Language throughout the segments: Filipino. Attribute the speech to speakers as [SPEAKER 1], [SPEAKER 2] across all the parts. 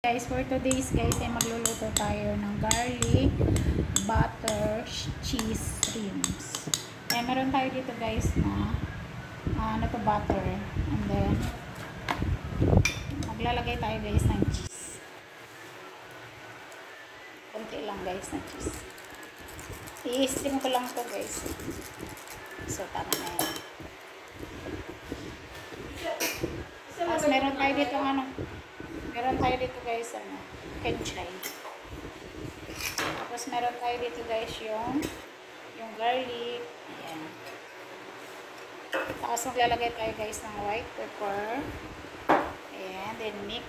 [SPEAKER 1] Guys, for today's guys ay magluluto tayo ng garlic butter cheese shrimps. Meron tayo dito guys na butter, and then maglalagay tayo guys ng cheese. Konti lang guys ng cheese. I-steam ko lang to guys. So tama na yan. Tapos meron tayo dito guys kenchay. Tapos meron tayo dito guys yung garlic. Ayan. Tapos maglalagay tayo guys ng white pepper. Ayan. Then mix.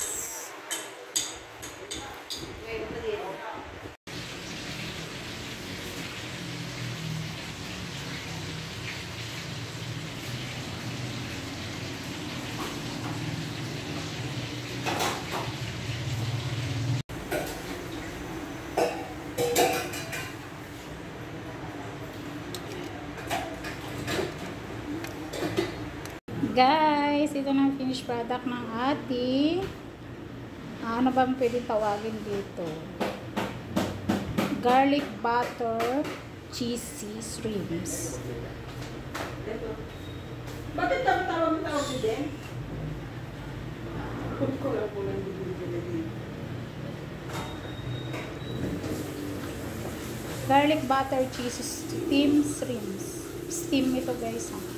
[SPEAKER 1] Guys, ito na ang finished product ng ating ano bang pwede tawagin dito? Garlic butter cheesy shrimps.
[SPEAKER 2] Bakit tawag din?
[SPEAKER 1] Garlic butter cheese steam shrimps. Steam ito guys ha.